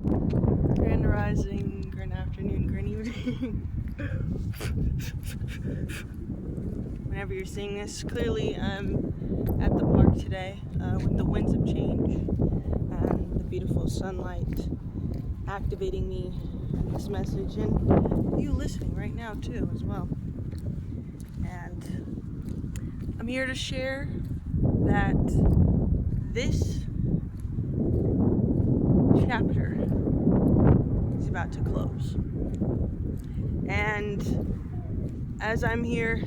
Grand rising, grand afternoon, grand evening. Whenever you're seeing this, clearly I'm at the park today with the winds of change and the beautiful sunlight activating me in this message, and you listening right now too as well. And I'm here to share that this chapter is about to close. And as I'm here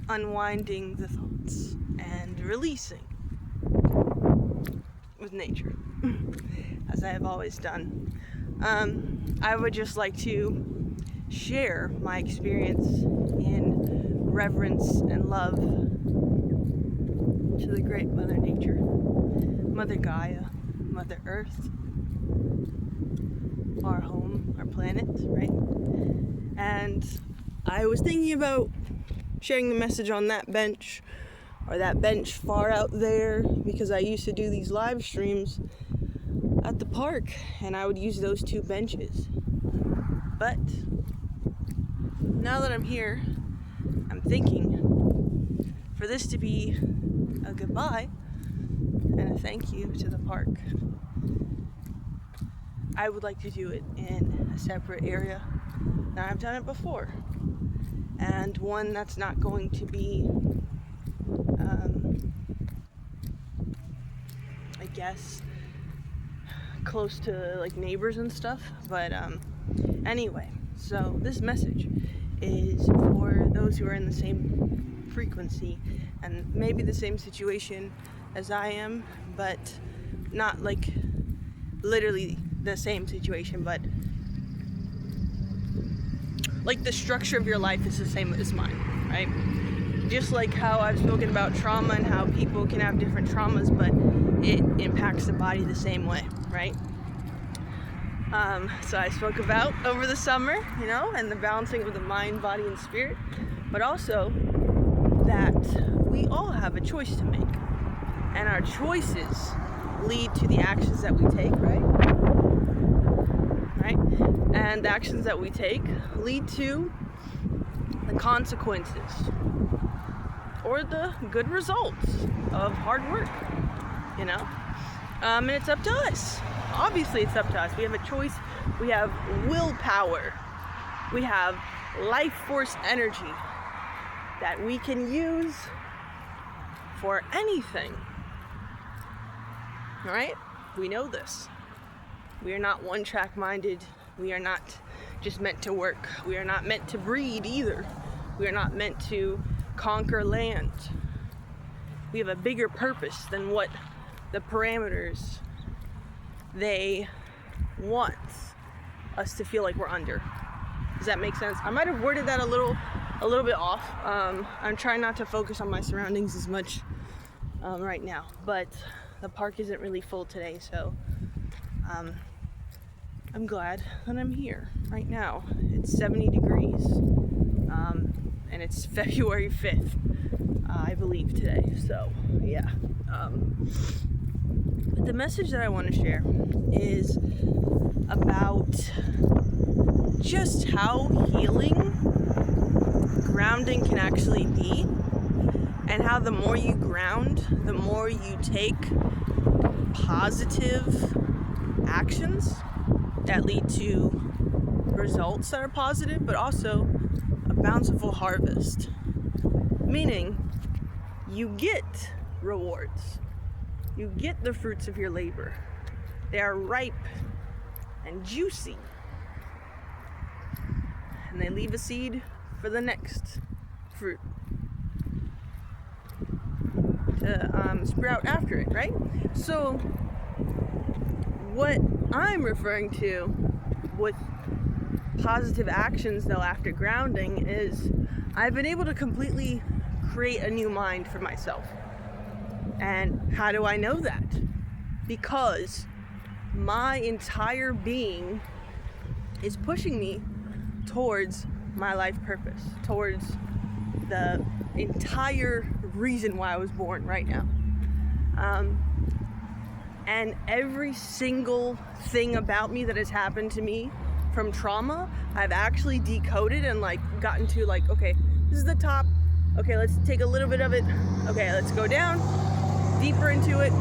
unwinding the thoughts and releasing with nature, as I have always done, I would just like to share my experience in reverence and love to the great Mother Nature, Mother Gaia, Mother Earth, our home, our planet, right? And I was thinking about sharing the message on that bench, or that bench far out there, because I used to do these live streams at the park, and I would use those two benches. But now that I'm here, I'm thinking for this to be a goodbye and a thank you to the park, I would like to do it in a separate area. Now, I've done it before, and one that's not going to be, I guess, close to like neighbors and stuff. But anyway, so this message is for those who are in the same frequency and maybe the same situation as I am, but not like literally the same situation, but like the structure of your life is the same as mine, right? Just like how I've spoken about trauma and how people can have different traumas, but it impacts the body the same way, right? So I spoke about over the summer, and the balancing of the mind, body, and spirit, but also that we all have a choice to make, and our choices lead to the actions that we take, right? And the actions that we take lead to the consequences or the good results of hard work, and it's up to us. Obviously, it's up to us. We have a choice. We have willpower. We have life force energy that we can use for anything. All right? We know this. We are not one-track minded. We are not just meant to work. We are not meant to breed either. We are not meant to conquer land. We have a bigger purpose than what the parameters they want us to feel like we're under. Does that make sense? I might have worded that a little bit off. I'm trying not to focus on my surroundings as much right now, but the park isn't really full today, so I'm glad that I'm here right now. It's 70 degrees, and it's February 5th, I believe, today. So, yeah. But the message that I want to share is about just how healing grounding can actually be, and how the more you ground, the more you take positive actions that lead to results that are positive, but also a bountiful harvest. Meaning, you get rewards. You get the fruits of your labor. They are ripe and juicy. And they leave a seed for the next fruit to sprout after it, right? So, what I'm referring to with positive actions, though, after grounding, is I've been able to completely create a new mind for myself. And how do I know that? Because my entire being is pushing me towards my life purpose, towards the entire reason why I was born right now. And every single thing about me that has happened to me from trauma, I've actually decoded and like gotten to like, okay, this is the top. Okay, let's take a little bit of it. Okay, let's go down, deeper into it.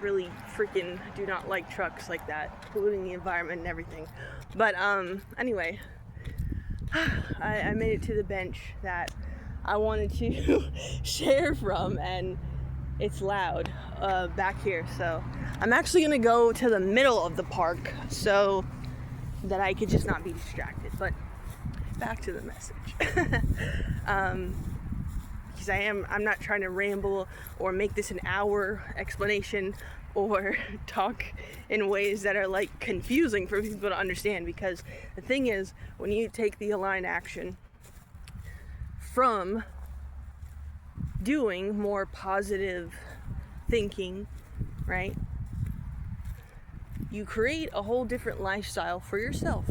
Really freaking do not like trucks like that, polluting the environment and everything. But anyway, I made it to the bench that I wanted to share from, and it's loud back here. So I'm actually gonna go to the middle of the park so that I could just not be distracted. But back to the message. Because I'm not trying to ramble or make this an hour explanation or talk in ways that are like confusing for people to understand, because the thing is, when you take the aligned action from doing more positive thinking, right, you create a whole different lifestyle for yourself.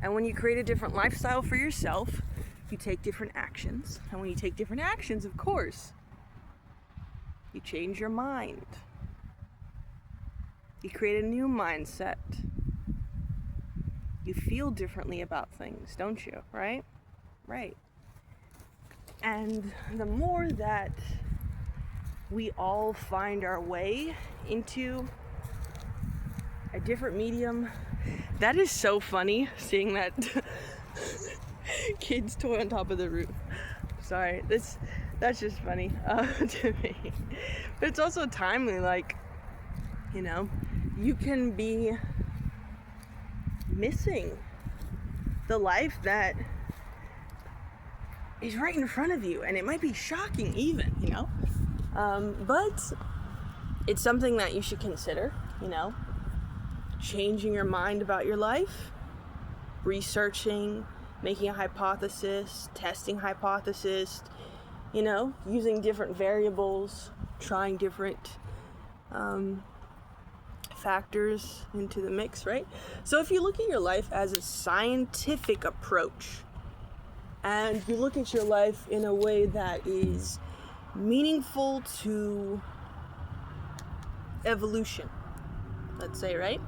And when you create a different lifestyle for yourself, you take different actions. And when you take different actions, of course, you change your mind. You create a new mindset. You feel differently about things, don't you? Right? Right. And the more that we all find our way into a different medium, that is so funny, seeing that kid's toy on top of the roof. Sorry, that's just funny to me. But it's also timely, like, you know, you can be missing the life that is right in front of you, and it might be shocking even, you know, but it's something that you should consider, you know, changing your mind about your life, researching, making a hypothesis, testing hypothesis, you know, using different variables, trying different factors into the mix, right? So if you look at your life as a scientific approach, and you look at your life in a way that is meaningful to evolution, let's say, right?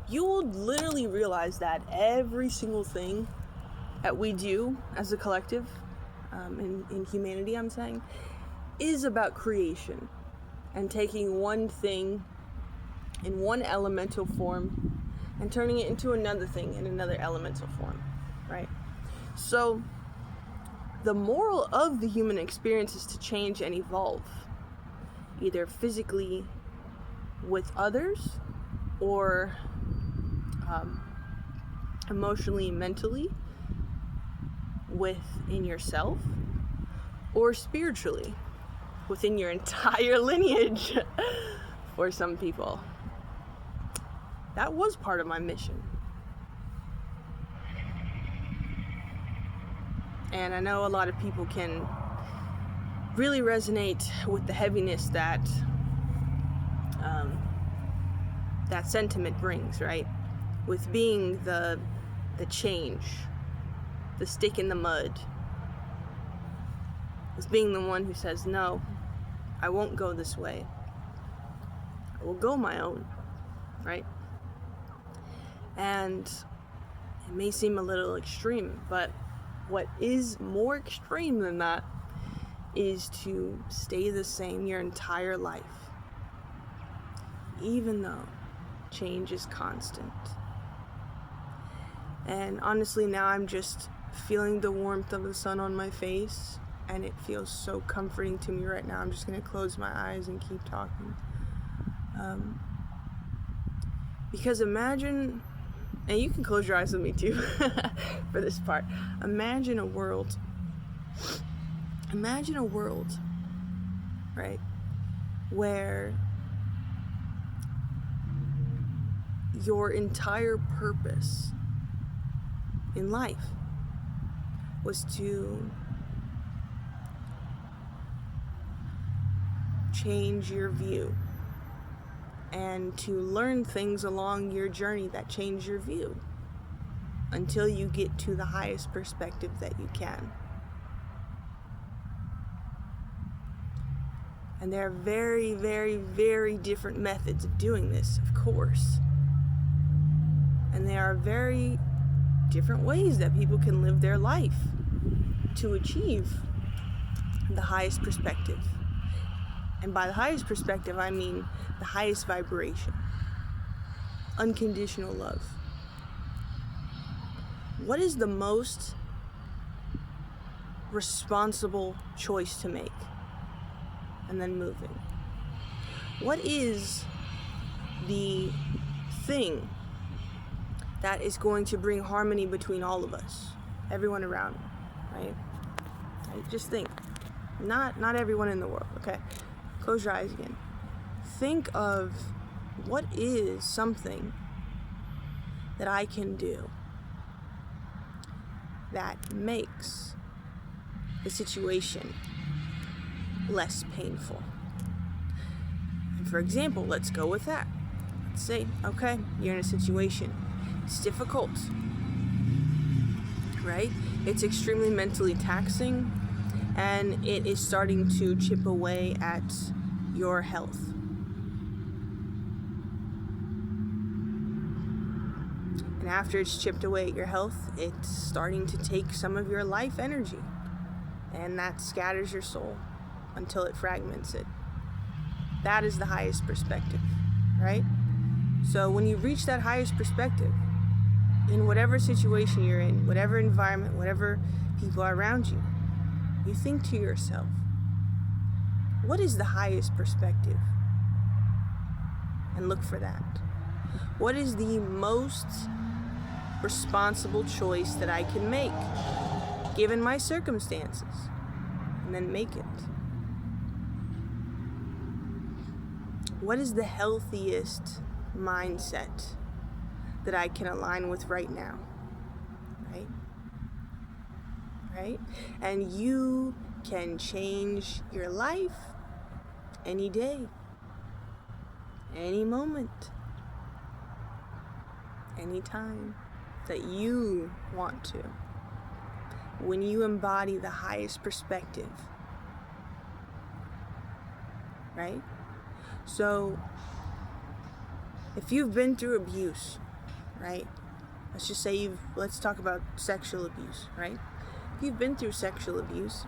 You will literally realize that every single thing that we do as a collective, in humanity, I'm saying, is about creation and taking one thing in one elemental form and turning it into another thing in another elemental form, right? So the moral of the human experience is to change and evolve, either physically with others or emotionally, mentally within yourself, or spiritually within your entire lineage for some people. That was part of my mission. And I know a lot of people can really resonate with the heaviness that that sentiment brings, right? With being the change, the stick in the mud, with being the one who says, no, I won't go this way. I will go my own, right? And it may seem a little extreme, but what is more extreme than that is to stay the same your entire life, even though change is constant. And honestly, now I'm just feeling the warmth of the sun on my face, and it feels so comforting to me right now. I'm just gonna close my eyes and keep talking. Because imagine, and you can close your eyes with me too for this part. Imagine a world, right, where your entire purpose in life was to change your view and to learn things along your journey that change your view until you get to the highest perspective that you can. And there are very, very, very different methods of doing this, of course. And there are very different ways that people can live their life to achieve the highest perspective. And by the highest perspective, I mean the highest vibration. Unconditional love. What is the most responsible choice to make? And then moving. What is the thing that is going to bring harmony between all of us, everyone around, right? Just think. Not everyone in the world, okay? Close your eyes again. Think of what is something that I can do that makes the situation less painful. And for example, let's go with that. Let's say, okay, you're in a situation. It's difficult, right? It's extremely mentally taxing, and it is starting to chip away at your health. And after it's chipped away at your health, it's starting to take some of your life energy, and that scatters your soul until it fragments it. That is the highest perspective, right? So when you reach that highest perspective, in whatever situation you're in, whatever environment, whatever people are around you, you think to yourself, what is the highest perspective? And look for that. What is the most responsible choice that I can make, given my circumstances? And then make it. What is the healthiest mindset that I can align with right now? Right? And you can change your life any day, any moment, any time that you want to. When you embody the highest perspective, right? So, if you've been through abuse, right? Let's talk about sexual abuse, right? If you've been through sexual abuse,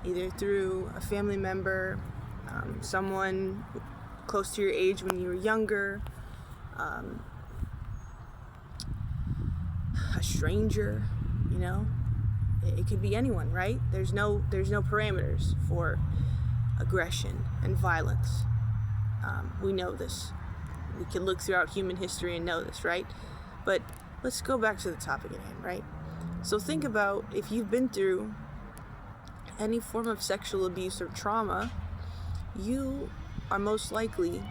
either through a family member, someone close to your age when you were younger, a stranger, it could be anyone, right? There's no parameters for aggression and violence. We know this. We can look throughout human history and know this, right? But let's go back to the topic at hand, right? So think about if you've been through any form of sexual abuse or trauma, you are most likely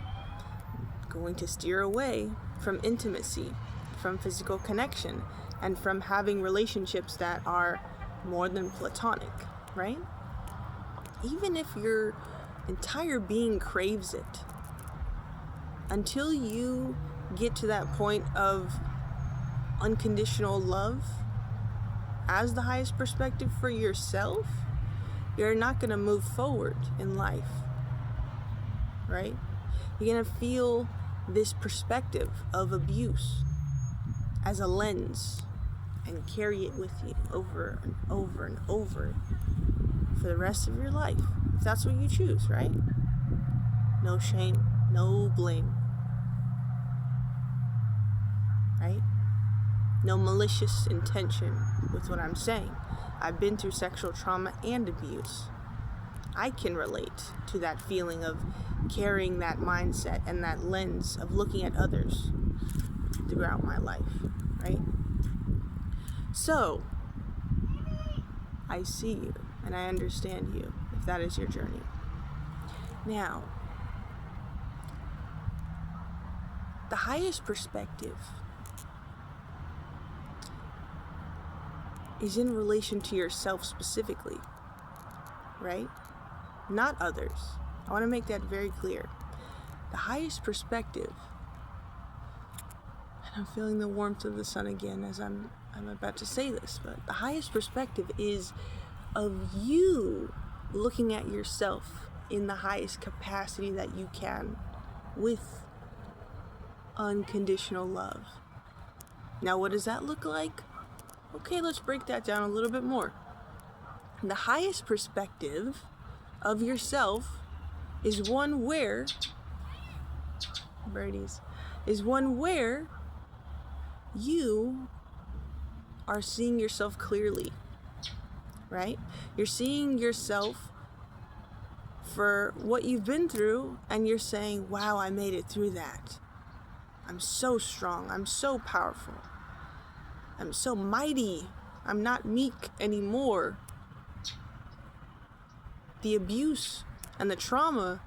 going to steer away from intimacy, from physical connection, and from having relationships that are more than platonic, right? Even if your entire being craves it, until you get to that point of unconditional love as the highest perspective for yourself, you're not going to move forward in life, right? You're going to feel this perspective of abuse as a lens and carry it with you over and over and over for the rest of your life, if that's what you choose, right? No shame, no blame, right? No malicious intention with what I'm saying. I've been through sexual trauma and abuse. I can relate to that feeling of carrying that mindset and that lens of looking at others throughout my life, right? So, I see you and I understand you if that is your journey. Now, the highest perspective is in relation to yourself specifically, right? Not others. I want to make that very clear. The highest perspective, and I'm feeling the warmth of the sun again as I'm about to say this, but the highest perspective is of you looking at yourself in the highest capacity that you can with unconditional love. Now, what does that look like? Okay, let's break that down a little bit more. The highest perspective of yourself is one where you are seeing yourself clearly, right? You're seeing yourself for what you've been through, and you're saying, wow, I made it through that. I'm so strong. I'm so powerful. I'm so mighty. I'm not meek anymore. The abuse and the trauma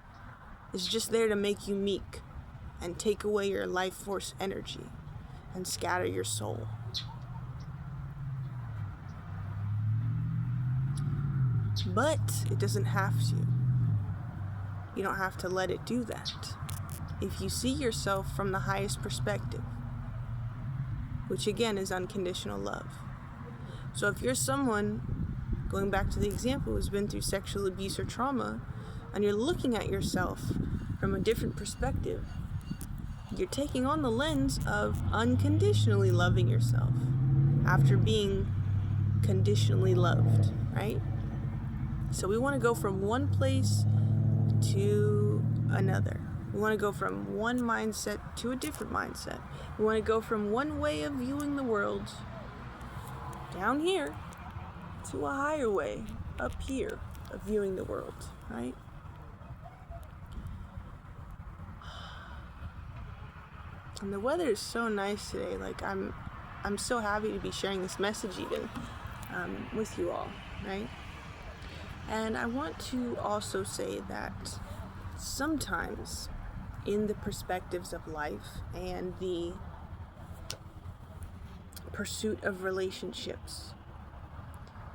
is just there to make you meek and take away your life force energy and scatter your soul. But it doesn't have to. You don't have to let it do that. If you see yourself from the highest perspective, which again is unconditional love. So if you're someone, going back to the example, who's been through sexual abuse or trauma, and you're looking at yourself from a different perspective, you're taking on the lens of unconditionally loving yourself after being conditionally loved, right? So we want to go from one place to another. We want to go from one mindset to a different mindset. We want to go from one way of viewing the world down here to a higher way up here of viewing the world, right? And the weather is so nice today. Like I'm so happy to be sharing this message even with you all, right? And I want to also say that sometimes in the perspectives of life and the pursuit of relationships,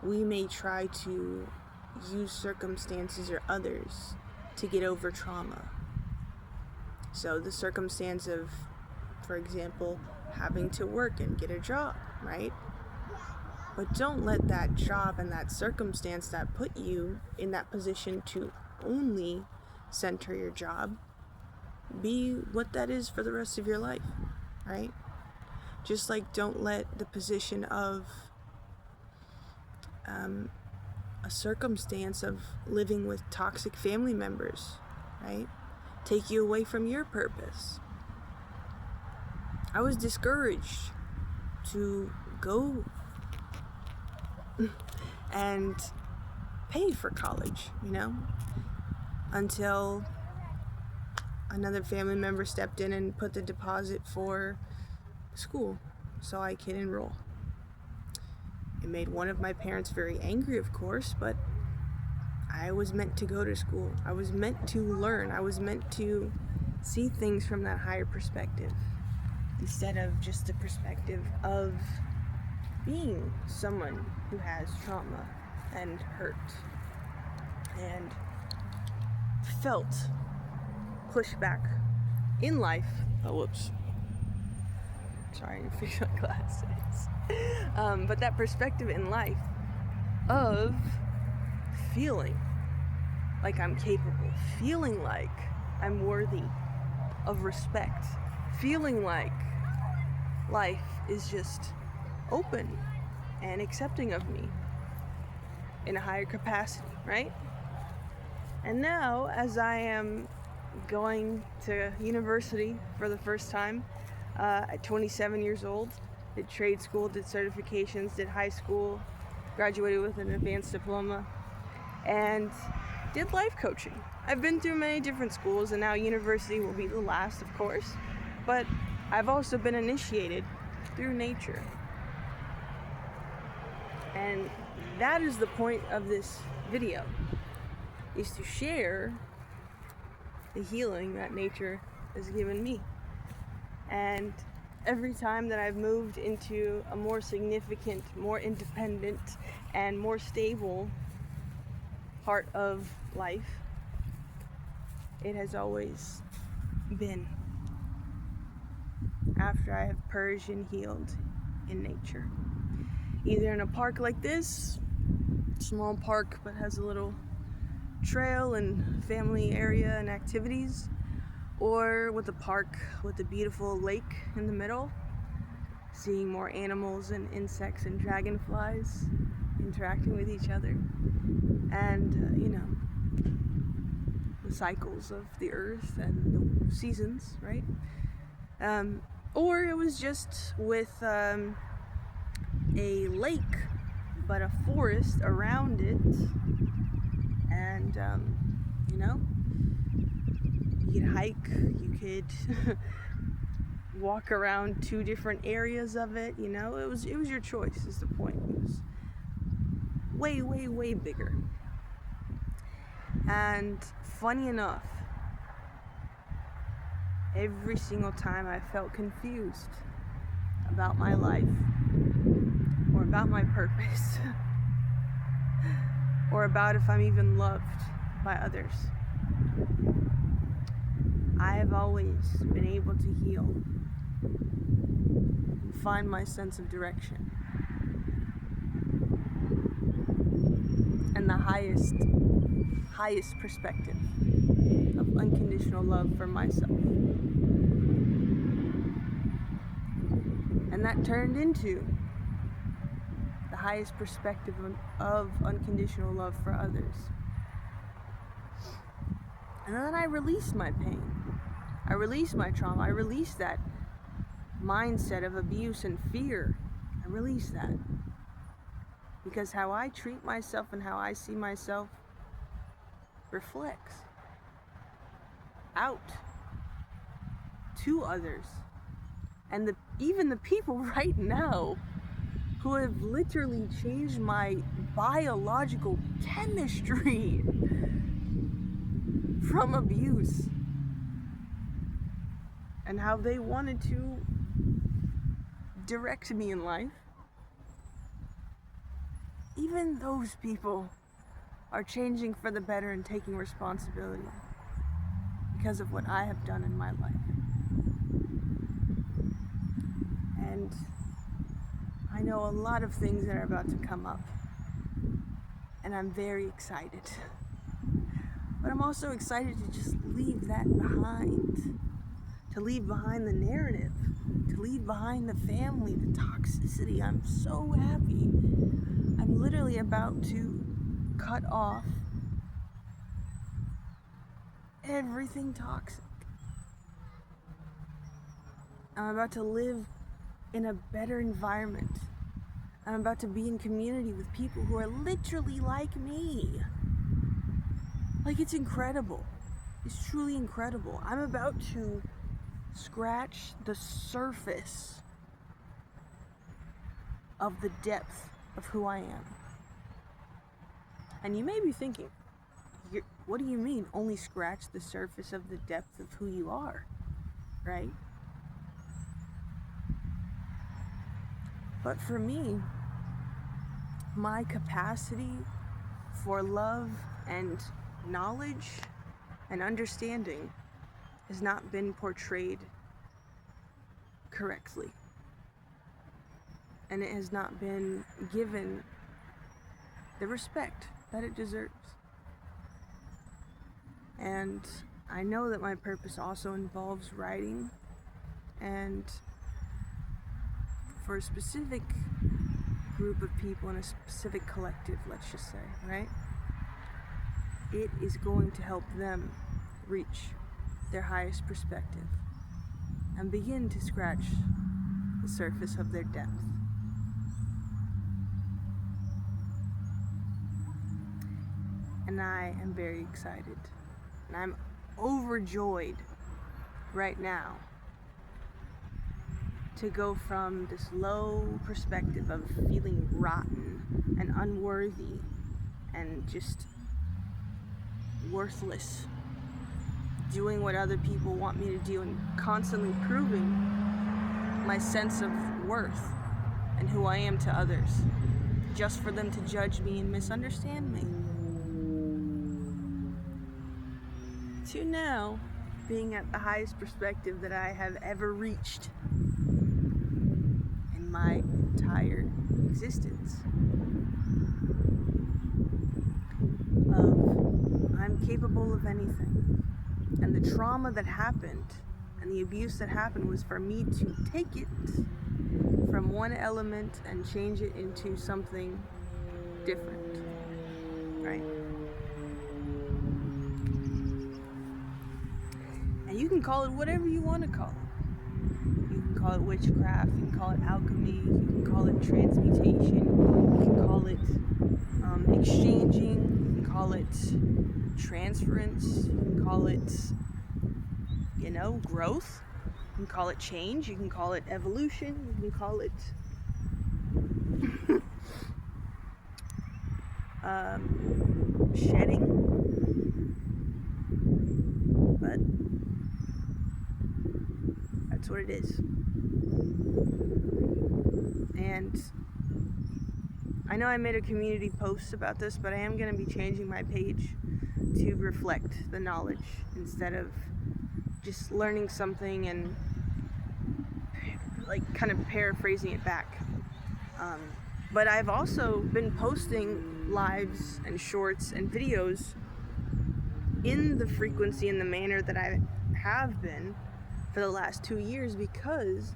we may try to use circumstances or others to get over trauma. So the circumstance of, for example, having to work and get a job, right? But don't let that job and that circumstance that put you in that position to only center your job be what that is for the rest of your life, right? Just like don't let the position of a circumstance of living with toxic family members, right, take you away from your purpose. I was discouraged to go and pay for college, until another family member stepped in and put the deposit for school so I could enroll. It made one of my parents very angry, of course, but I was meant to go to school. I was meant to learn. I was meant to see things from that higher perspective instead of just the perspective of being someone who has trauma and hurt and felt pushback in life. Oh, whoops. Sorry, I need to fix my glasses. But that perspective in life of feeling like I'm capable, feeling like I'm worthy of respect, feeling like life is just open and accepting of me in a higher capacity, right? And now, as I am going to university for the first time at 27 years old, did trade school, did certifications, did high school, graduated with an advanced diploma, and did life coaching. I've been through many different schools, and now university will be the last, of course, but I've also been initiated through nature. And that is the point of this video, is to share the healing that nature has given me. And every time that I've moved into a more significant, more independent, and more stable part of life, it has always been after I have purged and healed in nature. Either in a park like this, small park but has a little trail and family area and activities, or with a park with a beautiful lake in the middle, seeing more animals and insects and dragonflies interacting with each other, and the cycles of the earth and the seasons, right? Or it was just with a lake, but a forest around it, and you could hike, you could walk around 2 different areas of it. It was your choice, is the point. It was way, way, way bigger. And funny enough, every single time I felt confused about my life, or about my purpose, or about if I'm even loved by others, I have always been able to heal and find my sense of direction and the highest perspective of unconditional love for myself. And that turned into the highest perspective of unconditional love for others. And then I released my pain. I released my trauma. I released that mindset of abuse and fear. I released that. Because how I treat myself and how I see myself reflects out to others. And even the people right now who have literally changed my biological chemistry from abuse and how they wanted to direct me in life, even those people are changing for the better and taking responsibility because of what I have done in my life. And I know a lot of things that are about to come up, and I'm very excited. But I'm also excited to just leave that behind, to leave behind the narrative, to leave behind the family, the toxicity. I'm so happy. I'm literally about to cut off everything toxic. I'm about to live in a better environment. I'm about to be in community with people who are literally like me. Like, it's incredible. It's truly incredible. I'm about to scratch the surface of the depth of who I am. And you may be thinking, what do you mean, only scratch the surface of the depth of who you are, right? But for me, my capacity for love and knowledge and understanding has not been portrayed correctly. And it has not been given the respect that it deserves. And I know that my purpose also involves writing, and for a specific group of people in a specific collective, let's just say, right? It is going to help them reach their highest perspective and begin to scratch the surface of their depth. And I am very excited. And I'm overjoyed right now to go from this low perspective of feeling rotten and unworthy and just worthless, doing what other people want me to do and constantly proving my sense of worth and who I am to others, just for them to judge me and misunderstand me. To now being at the highest perspective that I have ever reached in my entire existence, of capable of anything. And the trauma that happened and the abuse that happened was for me to take it from one element and change it into something different, right? And you can call it whatever you want to call it. You can call it witchcraft, you can call it alchemy, you can call it transmutation, you can call it exchanging, you can call it transference, you can call it, growth, you can call it change, you can call it evolution, you can call it shedding, but that's what it is. And I know I made a community post about this, but I am going to be changing my page to reflect the knowledge instead of just learning something and kind of paraphrasing it back. But I've also been posting lives and shorts and videos in the frequency and the manner that I have been for the last 2 years because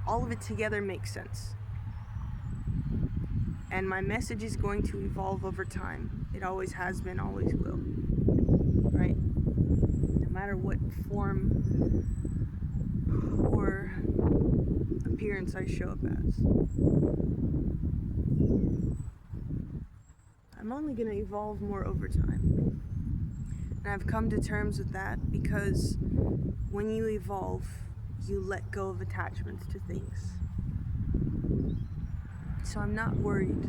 all of it together makes sense. And my message is going to evolve over time. It always has been, always will. Right? No matter what form or appearance I show up as. I'm only going to evolve more over time. And I've come to terms with that because when you evolve, you let go of attachments to things. So I'm not worried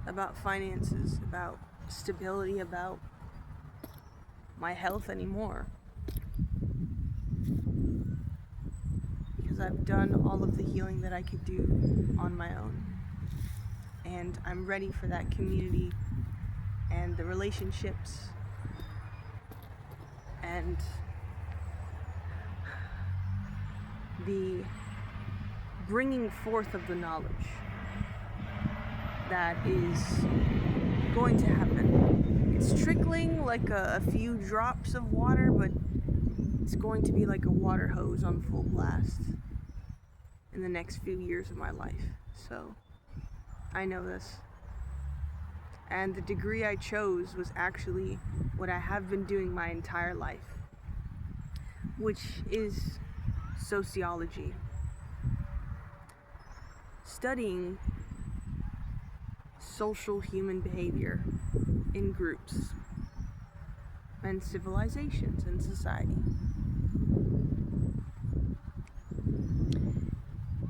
about finances, about stability, about my health anymore. Because I've done all of the healing that I could do on my own. And I'm ready for that community and the relationships and the bringing forth of the knowledge that is going to happen. It's trickling like a few drops of water, but it's going to be like a water hose on full blast in the next few years of my life. So I know this. And the degree I chose was actually what I have been doing my entire life, which is sociology. Studying social human behavior in groups and civilizations and society.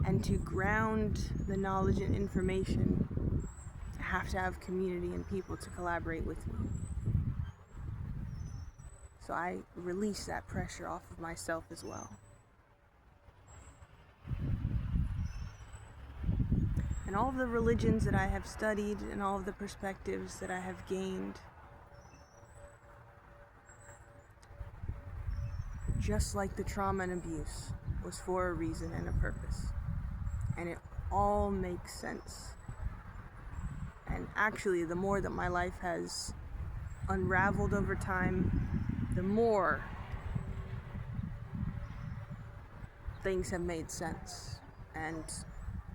And to ground the knowledge and information, I have to have community and people to collaborate with me. So I release that pressure off of myself as well. And all of the religions that I have studied and all of the perspectives that I have gained, just like the trauma and abuse, was for a reason and a purpose. And it all makes sense. And actually, the more that my life has unraveled over time, the more things have made sense. And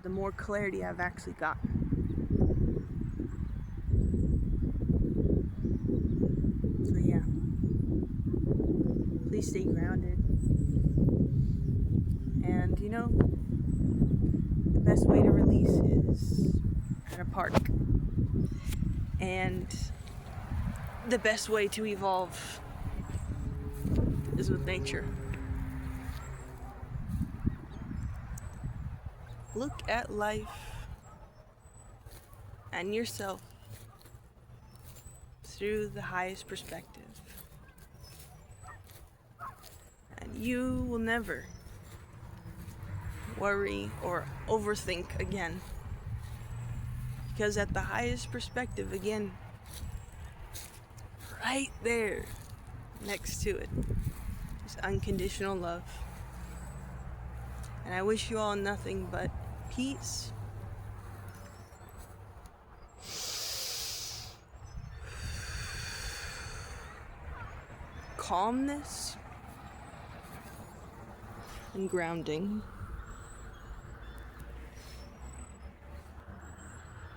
the more clarity I've actually gotten. So yeah, please stay grounded. And the best way to release is at a park. And the best way to evolve is with nature. Look at life and yourself through the highest perspective. And you will never worry or overthink again. Because at the highest perspective, again, right there next to it is unconditional love. And I wish you all nothing but peace, calmness and grounding.